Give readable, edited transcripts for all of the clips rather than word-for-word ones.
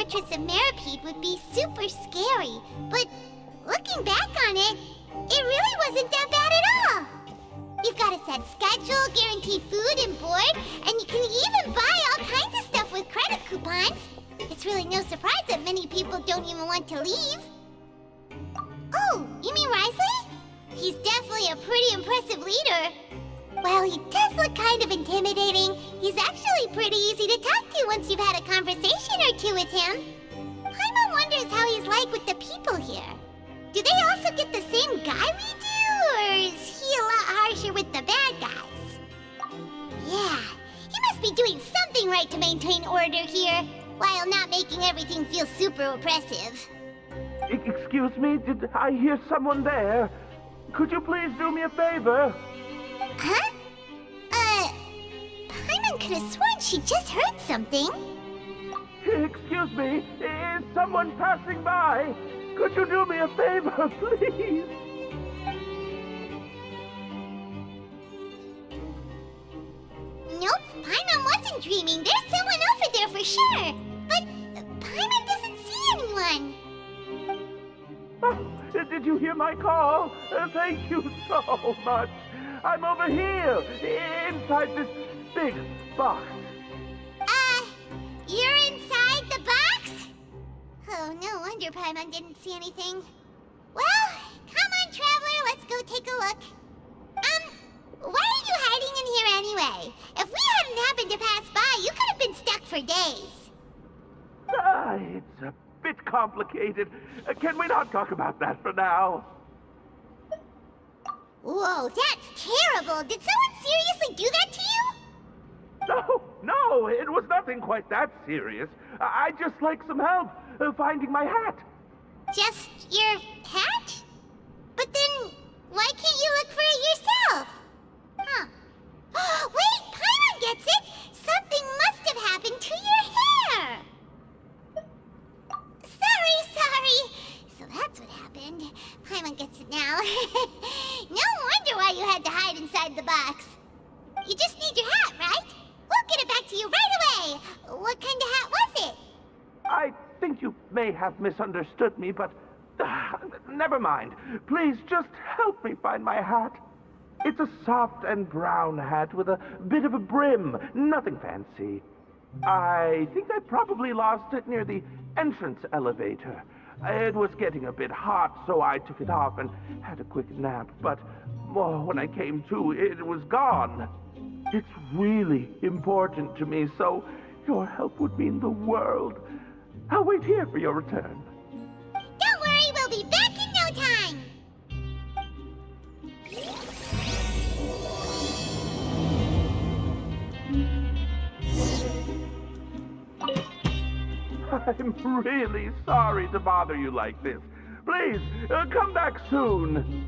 fortress of Meripede would be super scary, but looking back on it, it really wasn't that bad at all. You've got a set schedule, guaranteed food and board, and you can even buy all kinds of stuff with credit coupons. It's really no surprise that many people don't even want to leave. Oh, you mean Risley? He's definitely a pretty impressive leader. While he does look kind of intimidating, he's actually pretty easy to talk to once you've had a conversation or two with him. Paimon wonders how he's like with the people here. Do they also get the same guy we do, or is he a lot harsher with the bad guys? Yeah, he must be doing something right to maintain order here, while not making everything feel super oppressive. Excuse me, did I hear someone there? Could you please do me a favor? Huh? Paimon could have sworn she just heard something. Excuse me, is someone passing by? Could you do me a favor, please? Nope, Paimon wasn't dreaming. There's someone over there for sure. But Paimon doesn't see anyone. Oh, did you hear my call? Thank you so much. I'm over here, inside this big box. You're inside the box? Oh, no wonder Paimon didn't see anything. Well, come on, Traveler, let's go take a look. Why are you hiding in here anyway? If we hadn't happened to pass by, you could have been stuck for days. It's a bit complicated. Can we not talk about that for now? Whoa, that's terrible. Did someone seriously do that to you? No, it was nothing quite that serious. I'd just like some help finding my hat. Just your hat? But then, why can't you look for it yourself? Huh. Wait, Paimon gets it! Something must have happened to your hair! Sorry. So that's what happened. Paimon gets it now. No wonder why you had to hide inside the box. You just need your hat, right? We'll get it back to you right away. What kind of hat was it? I think you may have misunderstood me, but never mind. Please just help me find my hat. It's a soft and brown hat with a bit of a brim. Nothing fancy. I think I probably lost it near the entrance elevator. It was getting a bit hot, so I took it off and had a quick nap. But when I came to, it was gone. It's really important to me, so your help would mean the world. I'll wait here for your return. Don't worry, we'll be back in no time. I'm really sorry to bother you like this. Please, come back soon.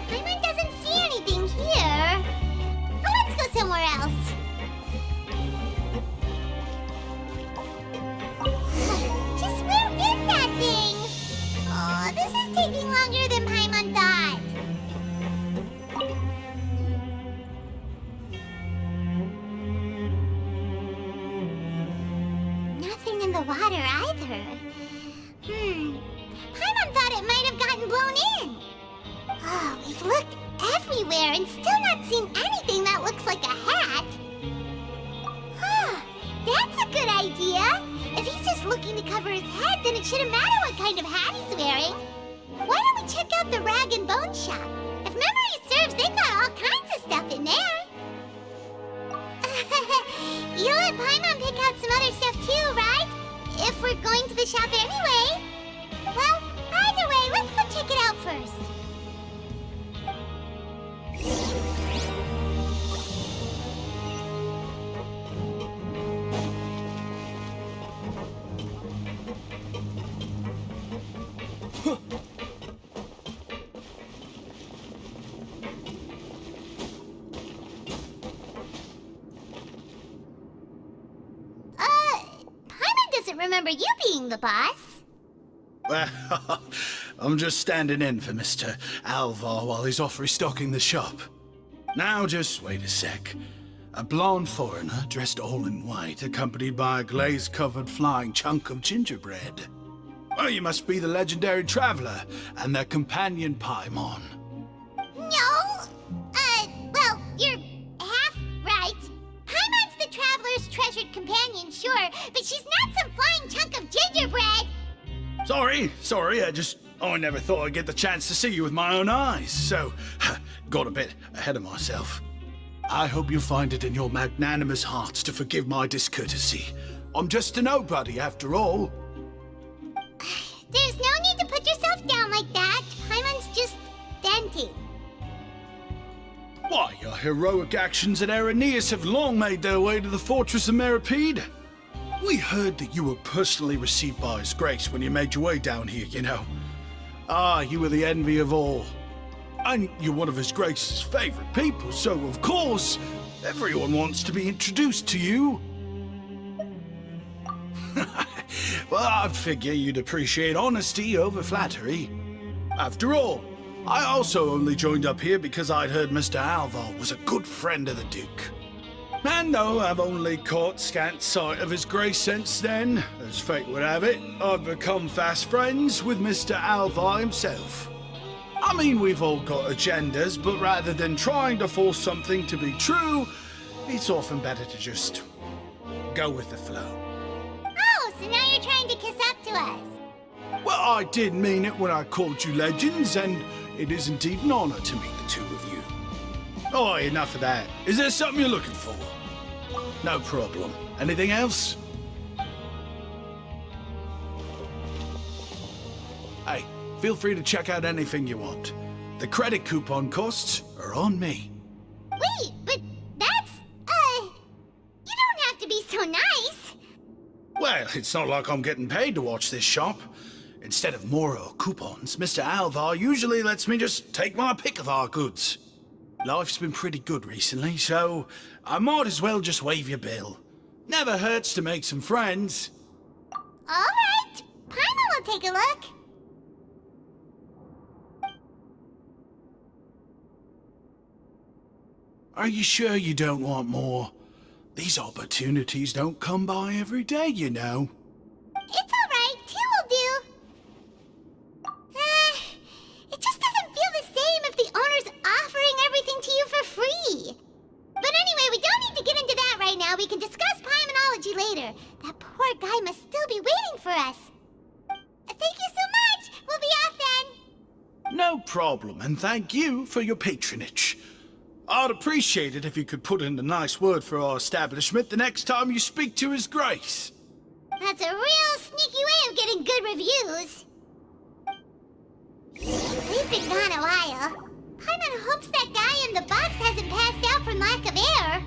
Paimon doesn't see anything here. Let's go somewhere else. Just where is that thing? Oh, this is taking longer than Paimon thought. Nothing in the water either. Paimon thought it might have gotten blown in. Oh, we've looked everywhere and still not seen anything that looks like a hat. That's a good idea. If he's just looking to cover his head, then it shouldn't matter what kind of hat he's wearing. Why don't we check out the rag and bone shop? If memory serves, they got all kinds of stuff in there. You'll let Paimon pick out some other stuff too, right? If we're going to the shop anyway. Well, either way, let's go check it out first. remember you being the boss. Well, I'm just standing in for Mr. Alvar while he's off restocking the shop. Now, just wait a sec. A blonde foreigner dressed all in white, accompanied by a glaze-covered flying chunk of gingerbread. Well, you must be the legendary traveler and their companion Paimon. No! Well, you're half right. Paimon's the traveler's treasured companion, sure, but she's not some flying chunk of gingerbread! Sorry, I never thought I'd get the chance to see you with my own eyes, so got a bit ahead of myself. I hope you find it in your magnanimous hearts to forgive my discourtesy. I'm just a nobody, after all. There's no need to put yourself down like that. Paimon's just venting. Why, your heroic actions at Araneus have long made their way to the fortress of Meripede. We heard that you were personally received by His Grace when you made your way down here, you know. Ah, you were the envy of all. And you're one of His Grace's favorite people, so of course, everyone wants to be introduced to you. Well, I'd figure you'd appreciate honesty over flattery. After all, I also only joined up here because I'd heard Mr. Alvar was a good friend of the Duke. And though I've only caught scant sight of His Grace since then, as fate would have it, I've become fast friends with Mr. Alvar himself. I mean, we've all got agendas, but rather than trying to force something to be true, it's often better to just go with the flow. Oh, so now you're trying to kiss up to us. Well, I did mean it when I called you legends, and it is indeed an honor to meet the two of you. Oh, enough of that. Is there something you're looking for? No problem. Anything else? Hey, feel free to check out anything you want. The credit coupon costs are on me. Wait, but that's, you don't have to be so nice. Well, it's not like I'm getting paid to watch this shop. Instead of more coupons, Mr. Alvar usually lets me just take my pick of our goods. Life's been pretty good recently, so I might as well just waive your bill. Never hurts to make some friends. All right, Paimon will take a look. Are you sure you don't want more? These opportunities don't come by every day, you know. It's all right, two will do. It just doesn't feel the same if the owner's offering everything to you for free. But anyway, we don't need to get into that right now. We can discuss Paimonology later. That poor guy must still be waiting for us. Thank you so much. We'll be off then. No problem, and thank you for your patronage. I'd appreciate it if you could put in a nice word for our establishment the next time you speak to His Grace. That's a real sneaky way of getting good reviews. We've been gone a while. Paimon hopes that guy in the box hasn't passed out from lack of air.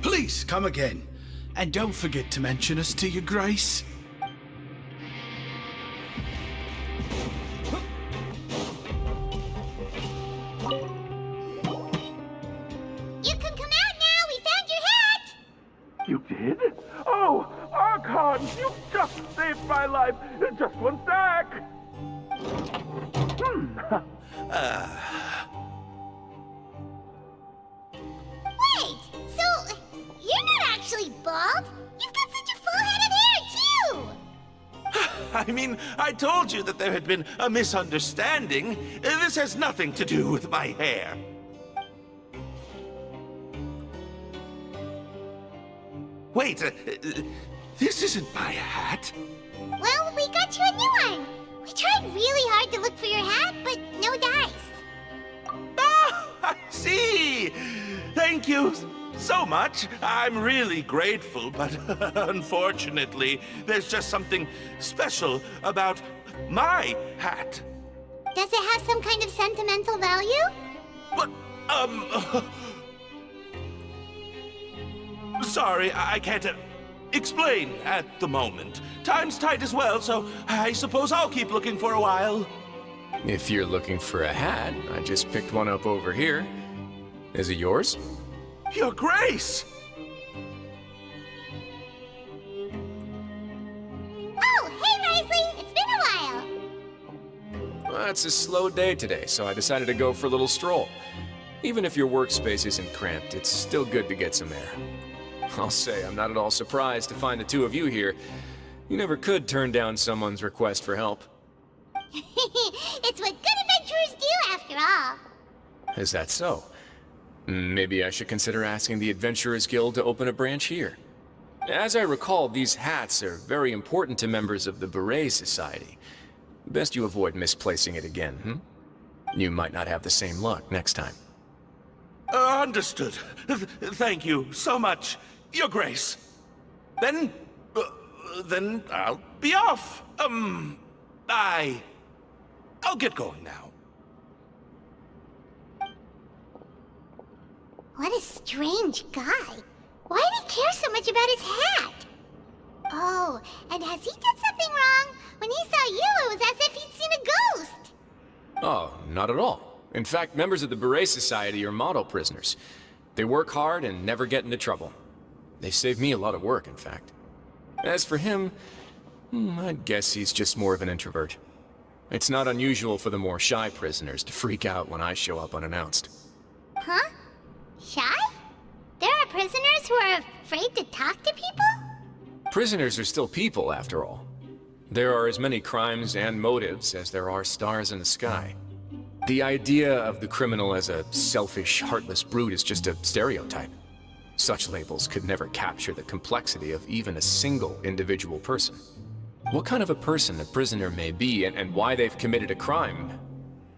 Please come again, and don't forget to mention us to your Grace. You can come out now. We found your hat. You did? Oh, Archon, you just saved my life. Just one sec. Wait, so you're not actually bald? You've got such a full head of hair, too! I mean, I told you that there had been a misunderstanding. This has nothing to do with my hair. Wait, this isn't my hat. Well, we got you a new one. We tried really hard to look for your hat, but no dice. Ah, I see. Thank you so much. I'm really grateful, but unfortunately, there's just something special about my hat. Does it have some kind of sentimental value? But, sorry, I can't explain at the moment. Time's tight as well, so I suppose I'll keep looking for a while. If you're looking for a hat, I just picked one up over here. Is it yours? Your Grace! It's a slow day today, so I decided to go for a little stroll. Even if your workspace isn't cramped, it's still good to get some air. I'll say I'm not at all surprised to find the two of you here. You never could turn down someone's request for help. It's what good adventurers do, after all. Is that so? Maybe I should consider asking the Adventurers Guild to open a branch here. As I recall, these hats are very important to members of the Beret Society. Best you avoid misplacing it again, You might not have the same luck next time. Understood. Thank you so much, Your Grace. Then I'll be off. I'll get going now. What a strange guy. Why did he care so much about his hat? Oh, and has he done something wrong? When he saw you, it was as if he'd seen a ghost. Oh, not at all. In fact, members of the Beret Society are model prisoners. They work hard and never get into trouble. They save me a lot of work, in fact. As for him, I'd guess he's just more of an introvert. It's not unusual for the more shy prisoners to freak out when I show up unannounced. Huh? Shy? There are prisoners who are afraid to talk to people? Prisoners are still people, after all. There are as many crimes and motives as there are stars in the sky. The idea of the criminal as a selfish, heartless brute is just a stereotype. Such labels could never capture the complexity of even a single individual person. What kind of a person a prisoner may be and why they've committed a crime,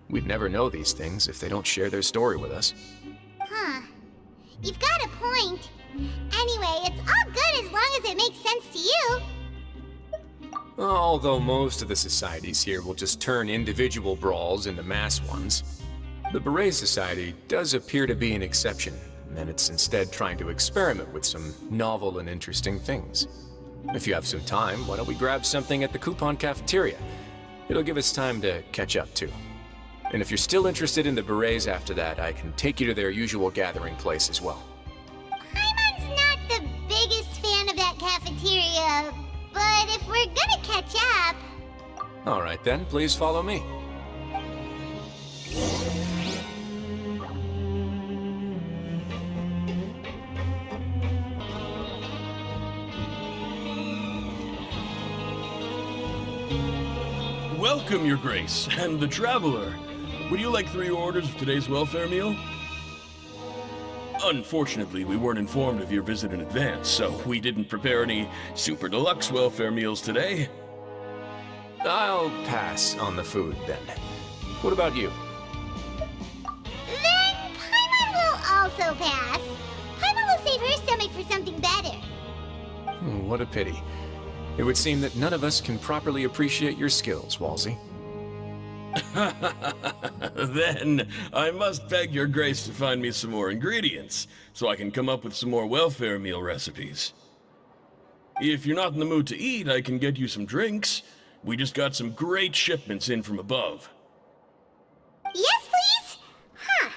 we'd never know these things if they don't share their story with us. Huh. You've got a point. Anyway, it's all good as long as it makes sense to you. Although most of the societies here will just turn individual brawls into mass ones, the Beret Society does appear to be an exception, and it's instead trying to experiment with some novel and interesting things. If you have some time, why don't we grab something at the Coupon Cafeteria? It'll give us time to catch up too. And if you're still interested in the Berets after that, I can take you to their usual gathering place as well. Paimon's not the biggest fan of that cafeteria, but if we're gonna catch up... Alright then, please follow me. Welcome, Your Grace, and the Traveler. Would you like 3 orders of today's welfare meal? Unfortunately, we weren't informed of your visit in advance, so we didn't prepare any super deluxe welfare meals today. I'll pass on the food then. What about you? Then Paimon will also pass. Paimon will save her stomach for something better. What a pity. It would seem that none of us can properly appreciate your skills, Walsey. Then I must beg Your Grace to find me some more ingredients, so I can come up with some more welfare meal recipes. If you're not in the mood to eat, I can get you some drinks. We just got some great shipments in from above. Yes, please? Huh.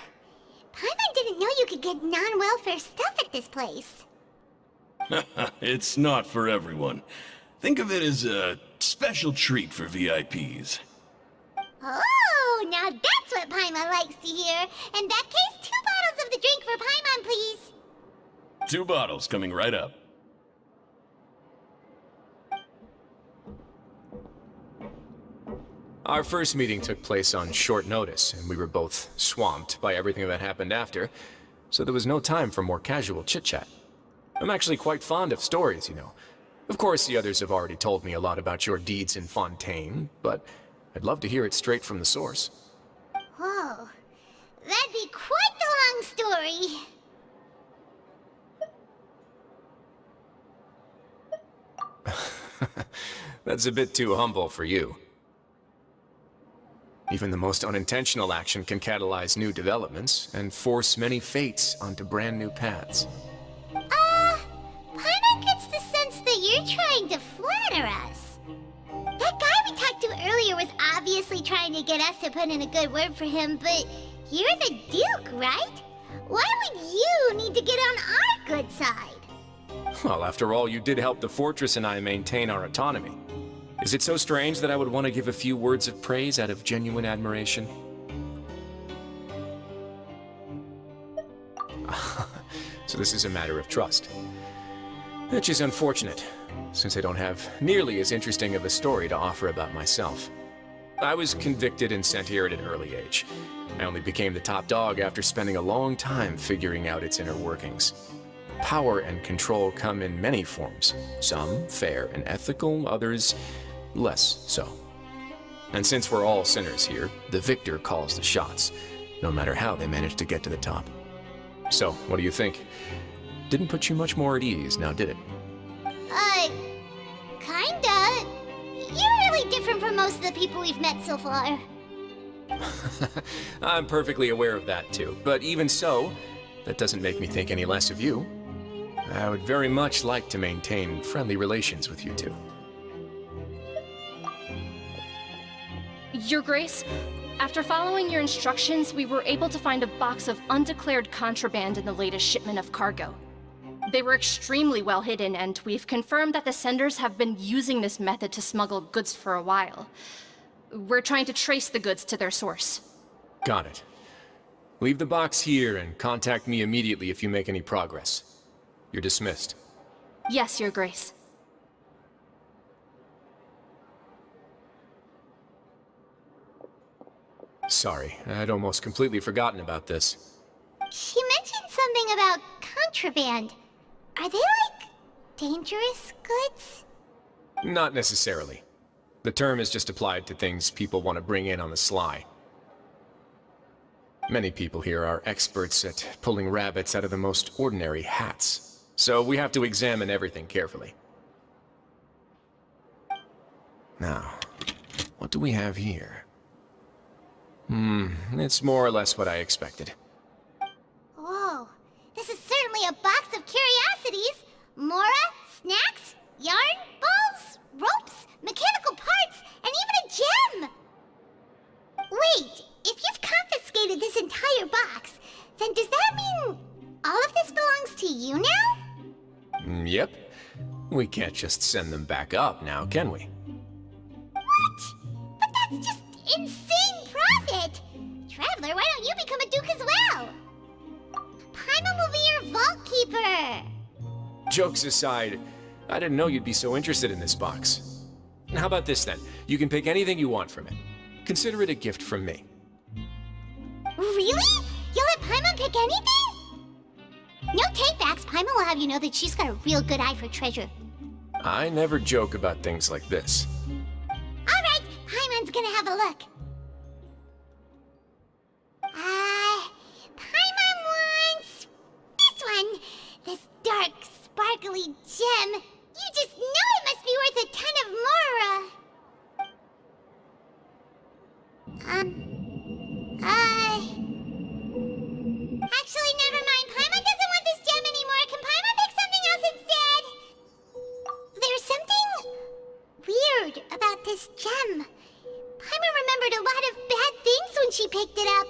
Paimon didn't know you could get non-welfare stuff at this place. It's not for everyone. Think of it as a special treat for VIPs. Oh, now that's what Paimon likes to hear. In that case, 2 bottles of the drink for Paimon, please. 2 bottles coming right up. Our first meeting took place on short notice, and we were both swamped by everything that happened after, so there was no time for more casual chit-chat. I'm actually quite fond of stories, you know. Of course, the others have already told me a lot about your deeds in Fontaine, but I'd love to hear it straight from the source. Whoa. That'd be quite the long story. That's a bit too humble for you. Even the most unintentional action can catalyze new developments and force many fates onto brand new paths. Paimon gets the sense that you're trying to flatter us. That guy we talked to earlier was obviously trying to get us to put in a good word for him, but you're the Duke, right? Why would you need to get on our good side? Well, after all, you did help the Fortress and I maintain our autonomy. Is it so strange that I would want to give a few words of praise out of genuine admiration? So this is a matter of trust. Which is unfortunate, since I don't have nearly as interesting of a story to offer about myself. I was convicted and sent here at an early age. I only became the top dog after spending a long time figuring out its inner workings. Power and control come in many forms, some fair and ethical, others less so. And since we're all sinners here, the victor calls the shots, no matter how they manage to get to the top. So, what do you think? Didn't put you much more at ease, now did it? Kinda. You're really different from most of the people we've met so far. I'm perfectly aware of that too, but even so, that doesn't make me think any less of you. I would very much like to maintain friendly relations with you two. Your Grace, after following your instructions, we were able to find a box of undeclared contraband in the latest shipment of cargo. They were extremely well hidden, and we've confirmed that the senders have been using this method to smuggle goods for a while. We're trying to trace the goods to their source. Got it. Leave the box here and contact me immediately if you make any progress. You're dismissed. Yes, Your Grace. Sorry, I'd almost completely forgotten about this. She mentioned something about contraband. Are they like dangerous goods? Not necessarily. The term is just applied to things people want to bring in on the sly. Many people here are experts at pulling rabbits out of the most ordinary hats, so we have to examine everything carefully. Now, what do we have here? It's more or less what I expected. Whoa, this is certainly a box of curiosities. Mora, snacks, yarn, balls, ropes, mechanical parts, and even a gem! Wait, if you've confiscated this entire box, then does that mean all of this belongs to you now? Yep. We can't just send them back up now, can we? What? But that's just insane profit! Traveler, why don't you become a duke as well? Paimon will be your vault keeper! Jokes aside, I didn't know you'd be so interested in this box. How about this then? You can pick anything you want from it. Consider it a gift from me. Really? You'll let Paimon pick anything? No takebacks. Paimon will have you know that she's got a real good eye for treasure. I never joke about things like this. Alright, Paimon's gonna have a look. Paimon wants this one. This dark, sparkly gem. You just know it must be worth a ton of Mora. Actually, never mind. Paimon doesn't want this gem anymore. Can Paimon pick something else instead? There's something weird about this gem. Paimon remembered a lot of bad things when she picked it up.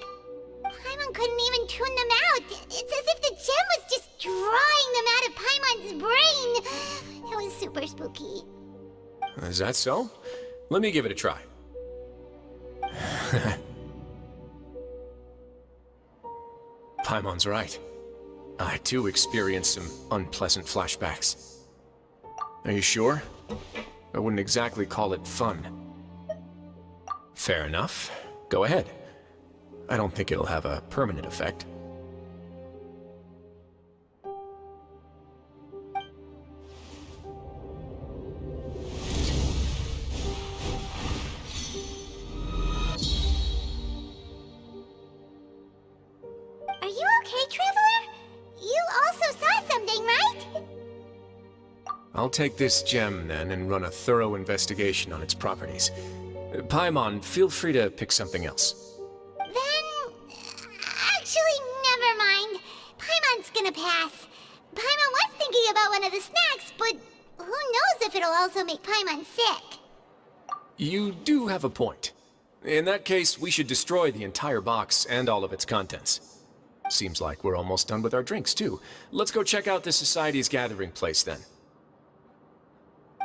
Paimon couldn't even tune them out. It's as if the gem was just drawing them out of Paimon's brain. It was super spooky. Is that so? Let me give it a try. Paimon's right. I too experienced some unpleasant flashbacks. Are you sure? I wouldn't exactly call it fun. Fair enough. Go ahead. I don't think it'll have a permanent effect. Are you okay, Traveler? You also saw something, right? I'll take this gem then and run a thorough investigation on its properties. Paimon, feel free to pick something else. Then... actually, never mind. Paimon's gonna pass. Paimon was thinking about one of the snacks, but who knows if it'll also make Paimon sick. You do have a point. In that case, we should destroy the entire box and all of its contents. Seems like we're almost done with our drinks, too. Let's go check out the Society's gathering place, then.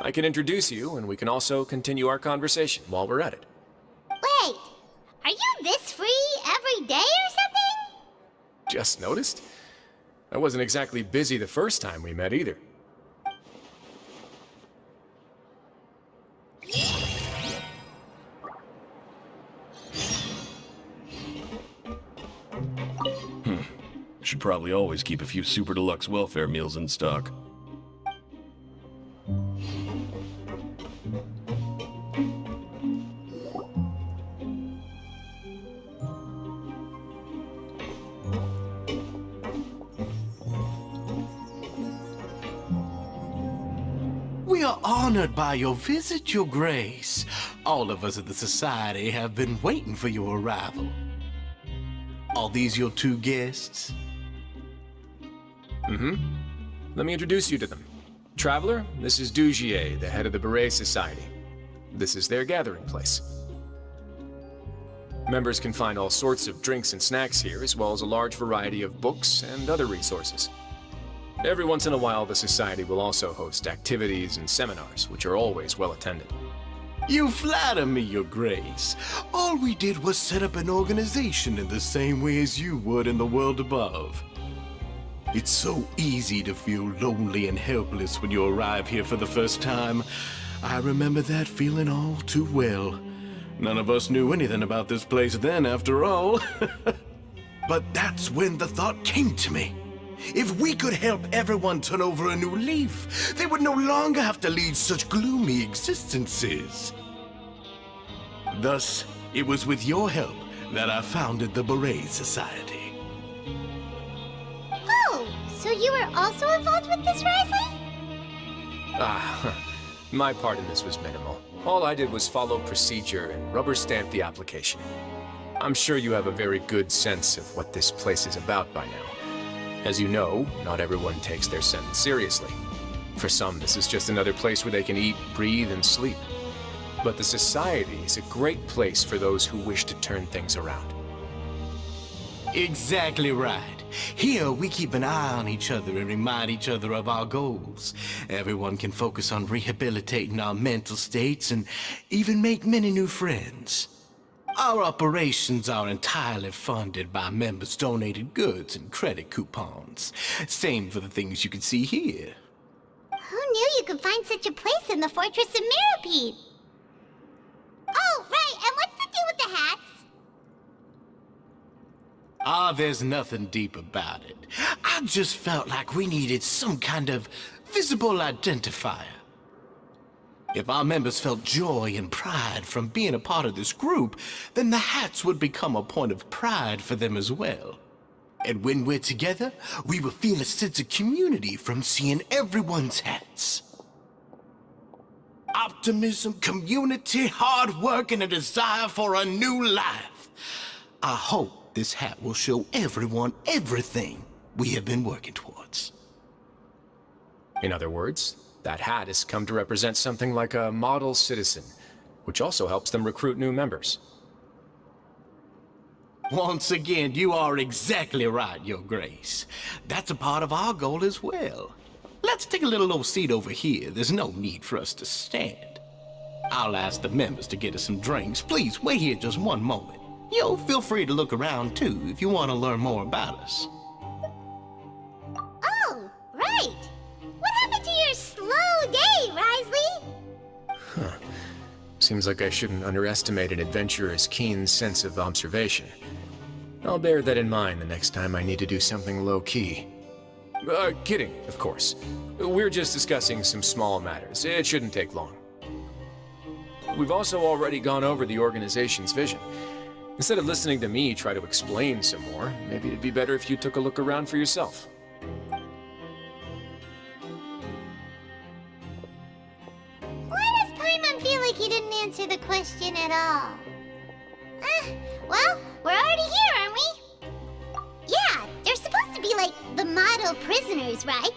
I can introduce you, and we can also continue our conversation while we're at it. Wait, are you this free every day or something? Just noticed? I wasn't exactly busy the first time we met either. Should probably always keep a few super deluxe welfare meals in stock. We are honored by your visit, Your Grace. All of us at the Society have been waiting for your arrival. Are these your two guests? Let me introduce you to them. Traveler, this is Dugier, the head of the Beret Society. This is their gathering place. Members can find all sorts of drinks and snacks here, as well as a large variety of books and other resources. Every once in a while, the Society will also host activities and seminars, which are always well attended. You flatter me, Your Grace. All we did was set up an organization in the same way as you would in the world above. It's so easy to feel lonely and helpless when you arrive here for the first time. I remember that feeling all too well. None of us knew anything about this place then, after all. But that's when the thought came to me. If we could help everyone turn over a new leaf, they would no longer have to lead such gloomy existences. Thus, it was with your help that I founded the Beret Society. Oh, so you were also involved with this, Risley? My part in this was minimal. All I did was follow procedure and rubber stamp the application. I'm sure you have a very good sense of what this place is about by now. As you know, not everyone takes their sentence seriously. For some, this is just another place where they can eat, breathe, and sleep. But the Society is a great place for those who wish to turn things around. Exactly right. Here, we keep an eye on each other and remind each other of our goals. Everyone can focus on rehabilitating our mental states and even make many new friends. Our operations are entirely funded by members' donated goods and credit coupons. Same for the things you can see here. Who knew you could find such a place in the Fortress of Mirapede? Oh, right, and what's the deal with the hats? There's nothing deep about it. I just felt like we needed some kind of visible identifier. If our members felt joy and pride from being a part of this group, then the hats would become a point of pride for them as well. And when we're together, we will feel a sense of community from seeing everyone's hats. Optimism, community, hard work, and a desire for a new life. I hope this hat will show everyone everything we have been working towards. In other words, that hat has come to represent something like a model citizen, which also helps them recruit new members. Once again, you are exactly right, Your Grace. That's a part of our goal as well. Let's take a little old seat over here. There's no need for us to stand. I'll ask the members to get us some drinks. Please wait here just one moment. Feel free to look around too if you want to learn more about us. Oh, right. What happened to your slow day, Risley? Seems like I shouldn't underestimate an adventurer's keen sense of observation. I'll bear that in mind the next time I need to do something low-key. Kidding, of course. We're just discussing some small matters. It shouldn't take long. We've also already gone over the organization's vision. Instead of listening to me try to explain some more, maybe it'd be better if you took a look around for yourself. Why does Paimon feel like he didn't answer the question at all? Well, we're already here, aren't we? Yeah, they're supposed to be like the model prisoners, right?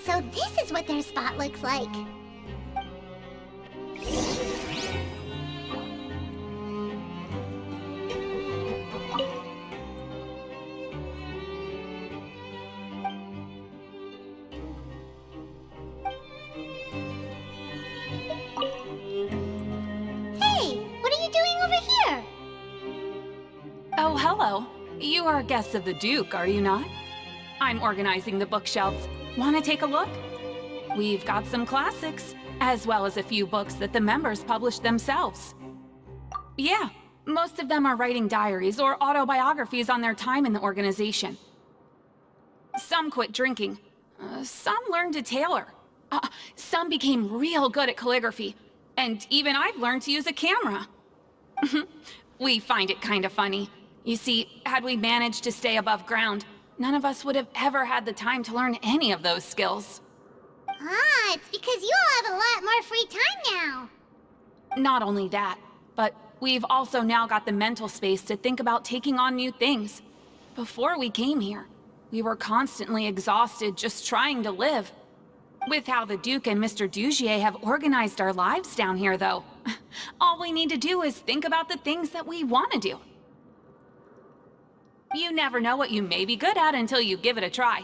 So this is what their spot looks like. hello. You are guests of the Duke, are you not? I'm organizing the bookshelves. Want to take a look? We've got some classics, as well as a few books that the members published themselves. Yeah, most of them are writing diaries or autobiographies on their time in the organization. Some quit drinking. Some learned to tailor. Some became real good at calligraphy. And even I've learned to use a camera. We find it kind of funny. You see, had we managed to stay above ground, none of us would have ever had the time to learn any of those skills. Ah, it's because you all have a lot more free time now. Not only that, but we've also now got the mental space to think about taking on new things. Before we came here, we were constantly exhausted just trying to live. With how the Duke and Mr. Dugier have organized our lives down here, though, all we need to do is think about the things that we want to do. You never know what you may be good at until you give it a try.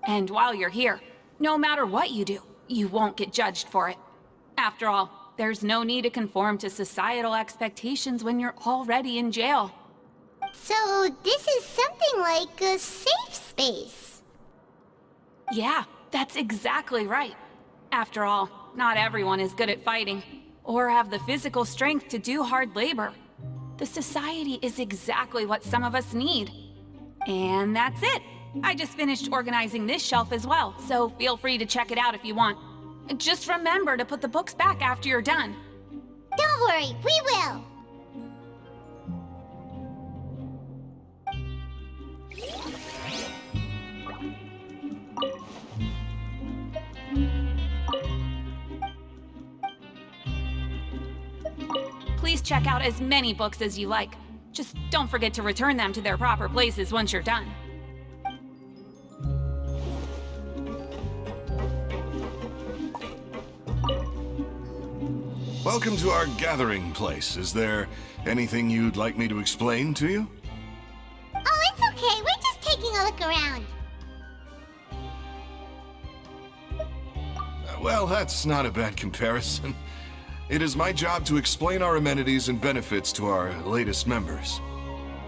And while you're here, no matter what you do, you won't get judged for it. After all, there's no need to conform to societal expectations when you're already in jail. So this is something like a safe space. Yeah, that's exactly right. After all, not everyone is good at fighting, or have the physical strength to do hard labor. The society is exactly what some of us need. And that's it. I just finished organizing this shelf as well, so feel free to check it out if you want. Just remember to put the books back after you're done. Don't worry, we will. Please check out as many books as you like. Just don't forget to return them to their proper places once you're done. Welcome to our gathering place. Is there anything you'd like me to explain to you? Oh, it's okay. We're just taking a look around. Well, that's not a bad comparison. It is my job to explain our amenities and benefits to our latest members.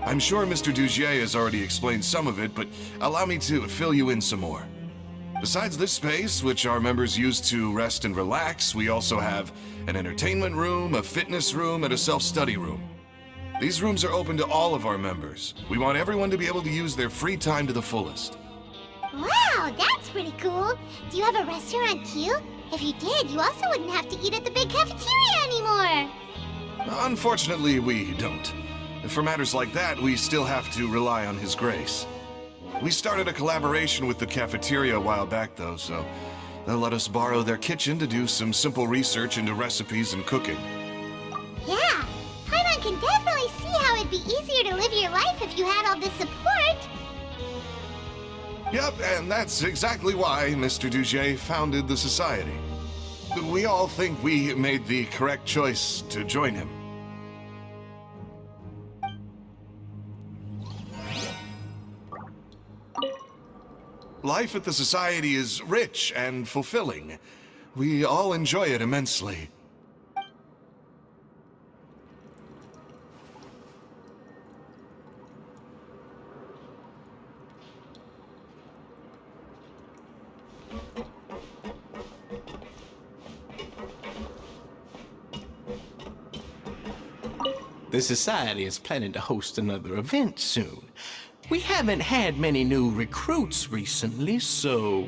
I'm sure Mr. Dugier has already explained some of it, but allow me to fill you in some more. Besides this space, which our members use to rest and relax, we also have an entertainment room, a fitness room, and a self-study room. These rooms are open to all of our members. We want everyone to be able to use their free time to the fullest. Wow, that's pretty cool. Do you have a restaurant too? If you did, you also wouldn't have to eat at the big cafeteria anymore. Unfortunately, we don't. For matters like that, we still have to rely on His grace. We started a collaboration with the cafeteria a while back, though, so they'll let us borrow their kitchen to do some simple research into recipes and cooking. Yeah, Paimon can definitely see how it'd be easier to live your life if you had all this support. Yep, and that's exactly why Mr. Dugier founded the society. We all think we made the correct choice to join him. Life at the society is rich and fulfilling. We all enjoy it immensely. The Society is planning to host another event soon. We haven't had many new recruits recently, so...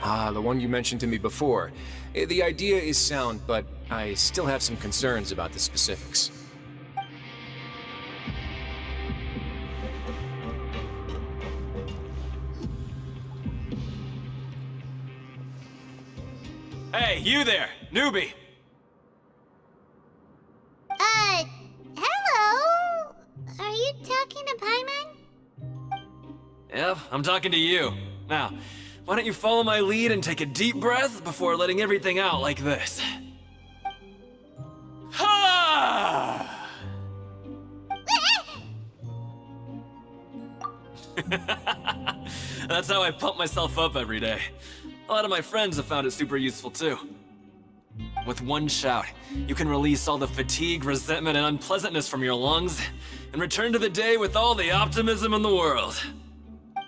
Ah, the one you mentioned to me before. The idea is sound, but I still have some concerns about the specifics. Hey, you there, newbie! Hello? Are you talking to Paimon? Yep, I'm talking to you. Now, why don't you follow my lead and take a deep breath before letting everything out like this? Ha! That's how I pump myself up every day. A lot of my friends have found it super useful too. With one shout, you can release all the fatigue, resentment, and unpleasantness from your lungs and return to the day with all the optimism in the world.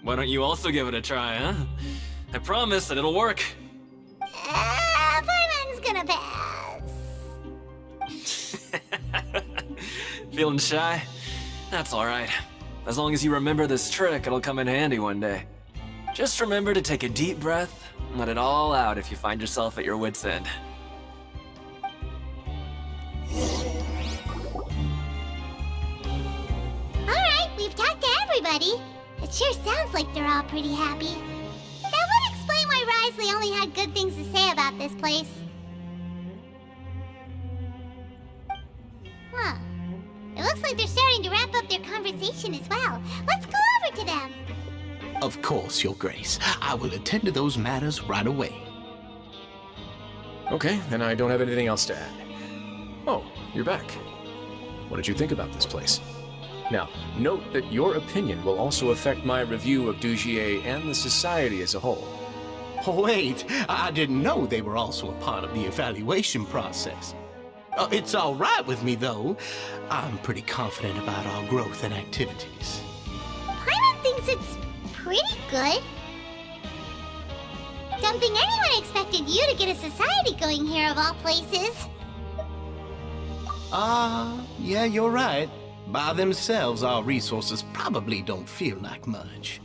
Why don't you also give it a try, huh? I promise that it'll work. Paimon's gonna pass. Feeling shy? That's alright. As long as you remember this trick, it'll come in handy one day. Just remember to take a deep breath and let it all out if you find yourself at your wit's end. Alright, we've talked to everybody. It sure sounds like they're all pretty happy. That would explain why Risley only had good things to say about this place. Huh. It looks like they're starting to wrap up their conversation as well. Let's go over to them. Of course, Your Grace. I will attend to those matters right away. Okay, then I don't have anything else to add. Oh, you're back. What did you think about this place? Now, note that your opinion will also affect my review of Dugier and the Society as a whole. Wait, I didn't know they were also a part of the evaluation process. It's all right with me, though. I'm pretty confident about our growth and activities. Paimon thinks it's pretty good. Don't think anyone expected you to get a society going here of all places. Yeah, you're right. By themselves, our resources probably don't feel like much.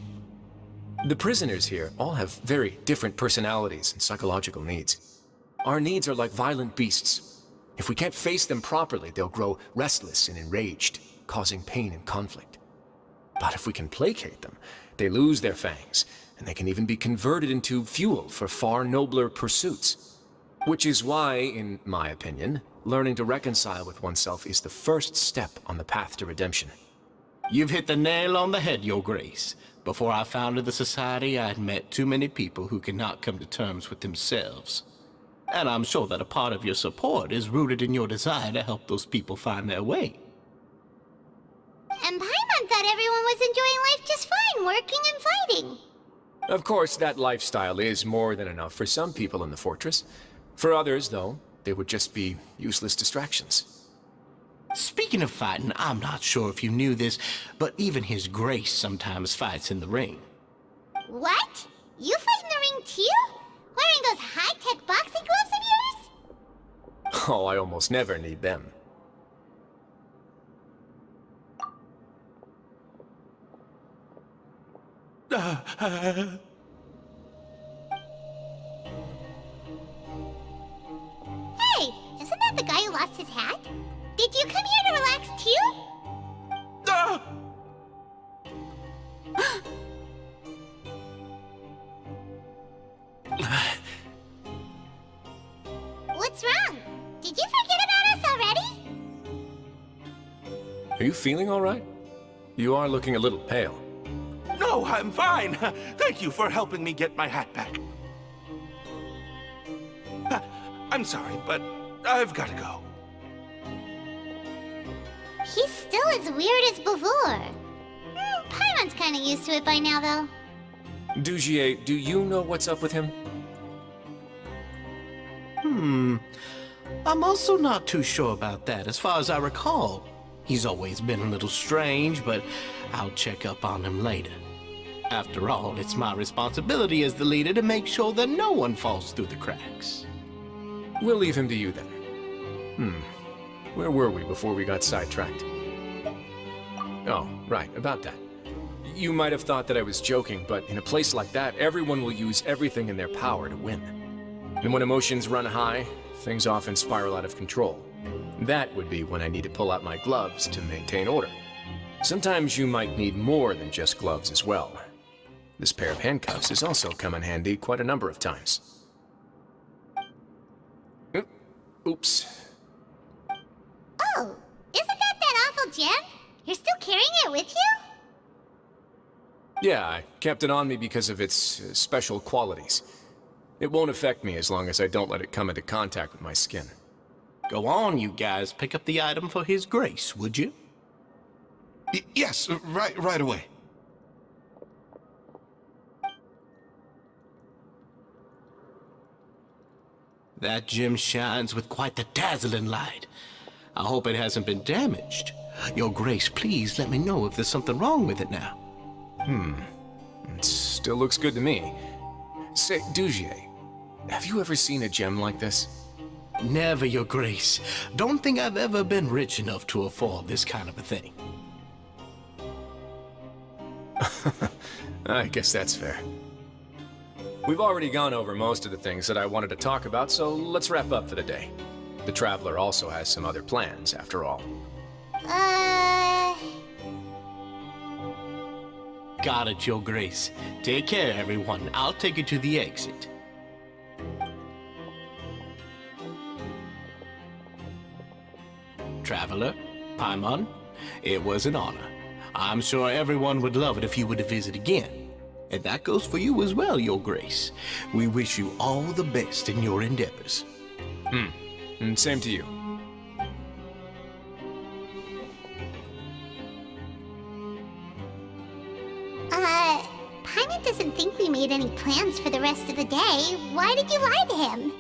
The prisoners here all have very different personalities and psychological needs. Our needs are like violent beasts. If we can't face them properly, they'll grow restless and enraged, causing pain and conflict. But if we can placate them, they lose their fangs, and they can even be converted into fuel for far nobler pursuits. Which is why, in my opinion, learning to reconcile with oneself is the first step on the path to redemption. You've hit the nail on the head, Your Grace. Before I founded the Society, I had met too many people who could not come to terms with themselves. And I'm sure that a part of your support is rooted in your desire to help those people find their way. And Paimon thought everyone was enjoying life just fine, working and fighting. Of course, that lifestyle is more than enough for some people in the fortress. For others, though, they would just be useless distractions. Speaking of fighting, I'm not sure if you knew this, but even His Grace sometimes fights in the ring. What? You fight in the ring too? Wearing those high-tech boxing gloves of yours? Oh, I almost never need them. Hey, isn't that the guy who lost his hat? Did you come here to relax too? What's wrong? Did you forget about us already? Are you feeling all right? You are looking a little pale. No, I'm fine. Thank you for helping me get my hat back. I'm sorry, but I've got to go. He's still as weird as before. Paimon's kind of used to it by now, though. Dugier, do you know what's up with him? I'm also not too sure about that. As far as I recall, he's always been a little strange, but I'll check up on him later. After all, it's my responsibility as the leader to make sure that no one falls through the cracks. We'll leave him to you then. Where were we before we got sidetracked? Oh, right, about that. You might have thought that I was joking, but in a place like that, everyone will use everything in their power to win. And when emotions run high, things often spiral out of control. That would be when I need to pull out my gloves to maintain order. Sometimes you might need more than just gloves as well. This pair of handcuffs has also come in handy quite a number of times. Oops. Oh, isn't that awful gem? You're still carrying it with you? Yeah, I kept it on me because of its special qualities. It won't affect me as long as I don't let it come into contact with my skin. Go on, you guys. Pick up the item for His Grace, would you? Yes, right away. That gem shines with quite the dazzling light. I hope it hasn't been damaged. Your Grace, please let me know if there's something wrong with it now. It still looks good to me. Say, Dugier, have you ever seen a gem like this? Never, Your Grace. Don't think I've ever been rich enough to afford this kind of a thing. I guess that's fair. We've already gone over most of the things that I wanted to talk about, so let's wrap up for the day. The Traveler also has some other plans, after all. Got it, Your Grace. Take care, everyone. I'll take you to the exit. Traveler, Paimon, it was an honor. I'm sure everyone would love it if you were to visit again. And that goes for you as well, Your Grace. We wish you all the best in your endeavors. And same to you. Paimon doesn't think we made any plans for the rest of the day. Why did you lie to him?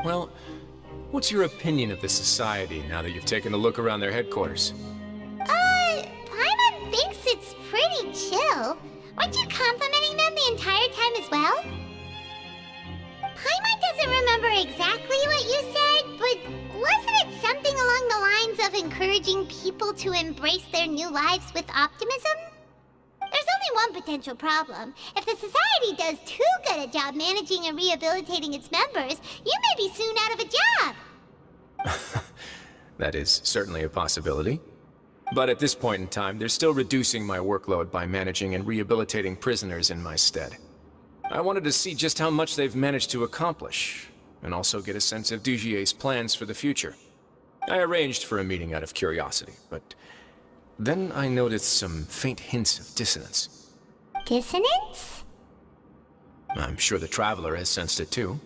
Well, what's your opinion of the Society now that you've taken a look around their headquarters? Paimon thinks it's pretty chill. Weren't you complimenting them the entire time as well? Paimon doesn't remember exactly what you said, but wasn't it something along the lines of encouraging people to embrace their new lives with optimism? There's only one potential problem. If the Society does too good a job managing and rehabilitating its members, you may be soon out of a job. That is certainly a possibility. But at this point in time, they're still reducing my workload by managing and rehabilitating prisoners in my stead. I wanted to see just how much they've managed to accomplish, and also get a sense of Dugier's plans for the future. I arranged for a meeting out of curiosity, but then I noticed some faint hints of dissonance. Dissonance? I'm sure the Traveler has sensed it too.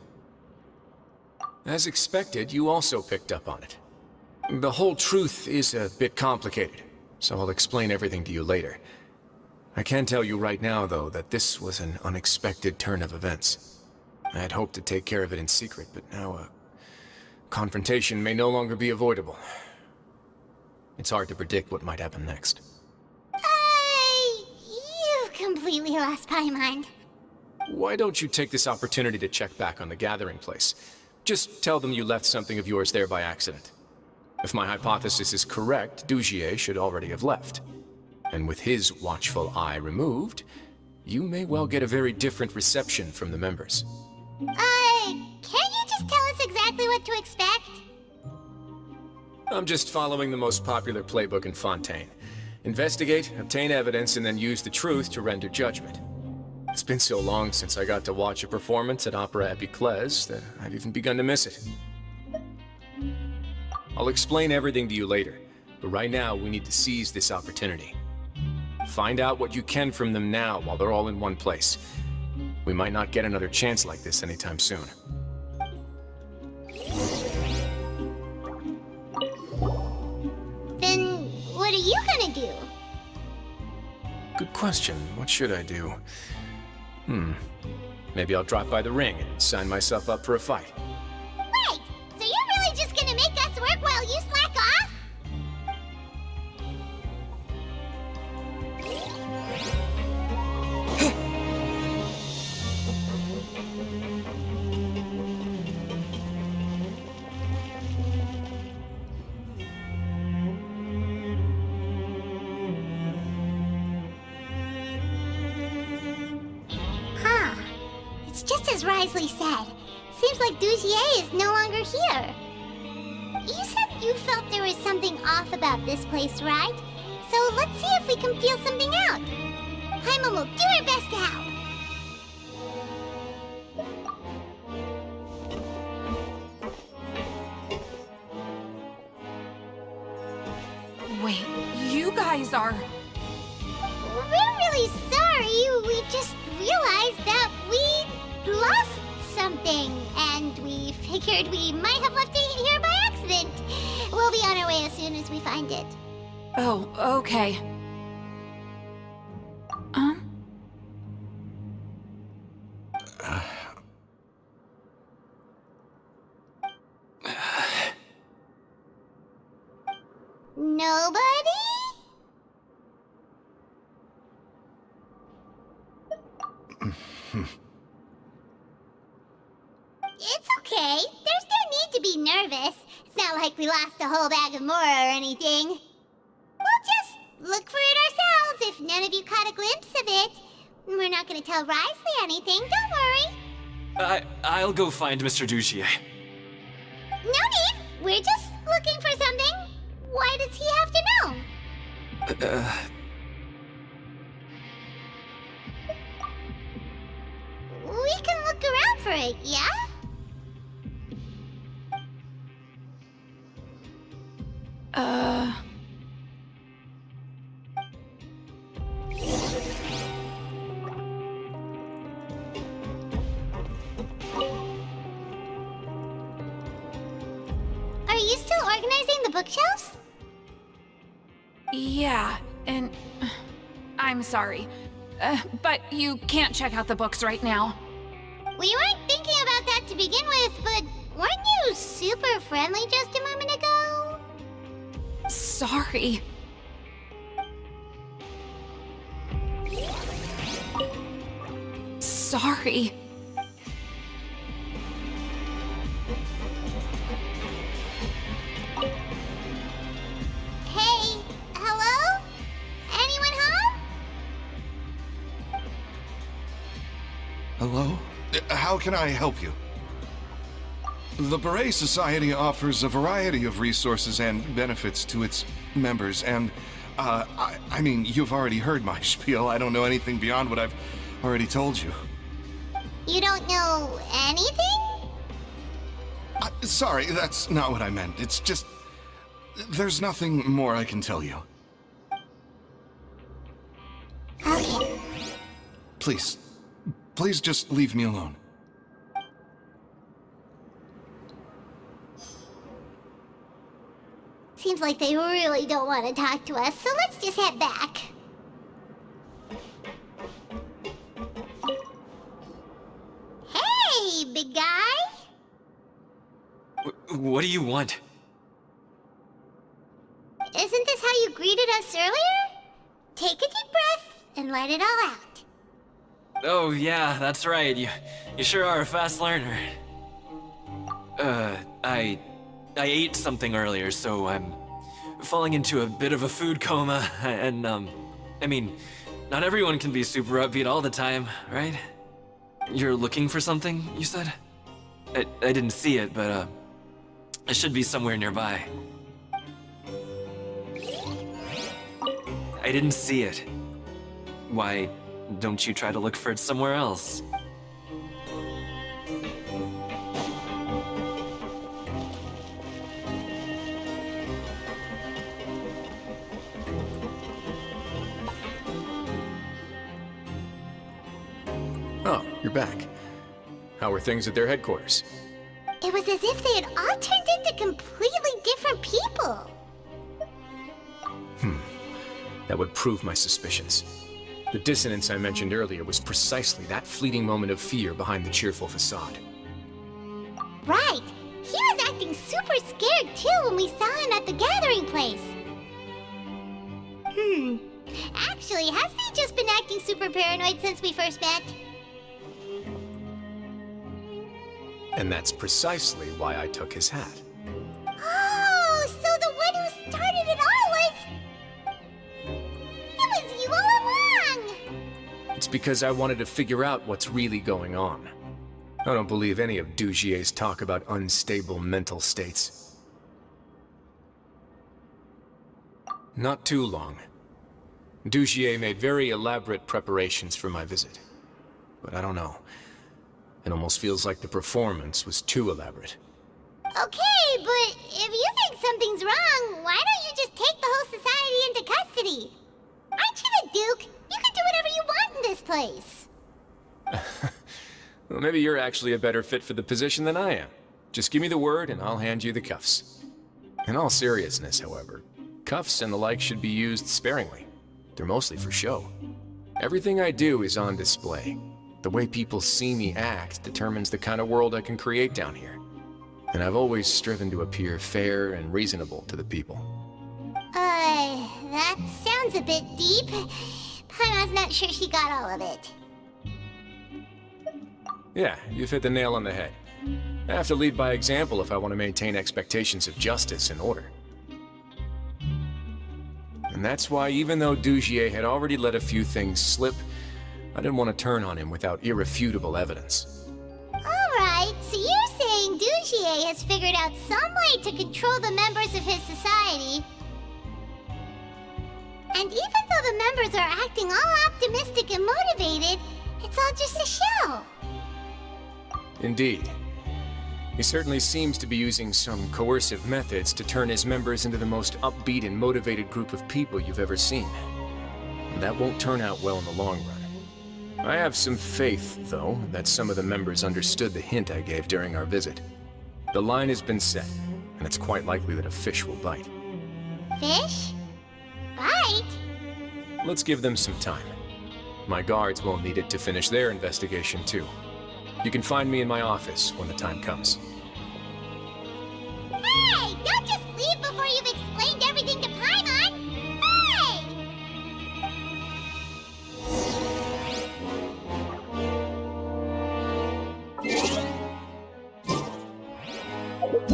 As expected, you also picked up on it. The whole truth is a bit complicated, so I'll explain everything to you later. I can tell you right now, though, that this was an unexpected turn of events. I had hoped to take care of it in secret, but now a confrontation may no longer be avoidable. It's hard to predict what might happen next. You completely lost my mind. Why don't you take this opportunity to check back on the gathering place? Just tell them you left something of yours there by accident. If my hypothesis is correct, Dugier should already have left. And with his watchful eye removed, you may well get a very different reception from the members. Can't you just tell us exactly what to expect? I'm just following the most popular playbook in Fontaine. Investigate, obtain evidence, and then use the truth to render judgment. It's been so long since I got to watch a performance at Opera Epiclese that I've even begun to miss it. I'll explain everything to you later, but right now we need to seize this opportunity. Find out what you can from them now while they're all in one place. We might not get another chance like this anytime soon. Then what are you gonna do? Good question. What should I do? Maybe I'll drop by the ring and sign myself up for a fight. Wait! So you're really just gonna make us work while you slack off? It's just as Risley said. Seems like Dugier is no longer here. You said you felt there was something off about this place, right? So let's see if we can feel something out. Paimon will do her best to help. Wait, you guys are... We're really sorry. We just realized that we lost something, and we figured we might have left it here by accident. We'll be on our way as soon as we find it. Oh, okay. It's okay. There's no need to be nervous. It's not like we lost a whole bag of more or anything. We'll just look for it ourselves if none of you caught a glimpse of it. We're not gonna tell Risley anything, don't worry. I'll go find Mr. Dugier. No need. We're just looking for something. Why does he have to know? We can look around for it, yeah? Are you still organizing the bookshelves? Yeah, and I'm sorry, but you can't check out the books right now. We weren't thinking about that to begin with, but weren't you super friendly just a moment ago? Sorry. Sorry. Hey, hello? Anyone home? Hello? How can I help you? The Beret Society offers a variety of resources and benefits to its members, and, I mean, you've already heard my spiel. I don't know anything beyond what I've already told you. You don't know anything? Sorry, that's not what I meant. It's just... there's nothing more I can tell you. Okay. Please just leave me alone. Seems like they really don't want to talk to us, so let's just head back. Hey, big guy! What do you want? Isn't this how you greeted us earlier? Take a deep breath and let it all out. Oh, yeah, that's right. You sure are a fast learner. I ate something earlier, so I'm falling into a bit of a food coma, and, I mean, not everyone can be super upbeat all the time, right? You're looking for something, you said? I didn't see it, but, it should be somewhere nearby. I didn't see it. Why don't you try to look for it somewhere else? Oh, you're back. How are things at their headquarters? It was as if they had all turned into completely different people. That would prove my suspicions. The dissonance I mentioned earlier was precisely that fleeting moment of fear behind the cheerful facade. Right. He was acting super scared too when we saw him at the gathering place. Actually, hasn't he just been acting super paranoid since we first met? And that's precisely why I took his hat. Oh, so the one who started it all was... It was you all along! It's because I wanted to figure out what's really going on. I don't believe any of Dugier's talk about unstable mental states. Not too long. Dugier made very elaborate preparations for my visit. But I don't know. It almost feels like the performance was too elaborate. Okay, but if you think something's wrong, why don't you just take the whole society into custody? Aren't you the Duke? You can do whatever you want in this place. Well, maybe you're actually a better fit for the position than I am. Just give me the word and I'll hand you the cuffs. In all seriousness, however, cuffs and the like should be used sparingly. They're mostly for show. Everything I do is on display. The way people see me act determines the kind of world I can create down here. And I've always striven to appear fair and reasonable to the people. That sounds a bit deep. Paimon's not sure she got all of it. Yeah, you've hit the nail on the head. I have to lead by example if I want to maintain expectations of justice and order. And that's why, even though Dugier had already let a few things slip, I didn't want to turn on him without irrefutable evidence. Alright, so you're saying Dugier has figured out some way to control the members of his society. And even though the members are acting all optimistic and motivated, it's all just a show. Indeed. He certainly seems to be using some coercive methods to turn his members into the most upbeat and motivated group of people you've ever seen. And that won't turn out well in the long run. I have some faith, though, that some of the members understood the hint I gave during our visit. The line has been set, and it's quite likely that a fish will bite. Fish? Bite? Let's give them some time. My guards won't need it to finish their investigation, too. You can find me in my office when the time comes. Hey! Don't just leave before you've explained everything to Paimon!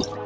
Hey!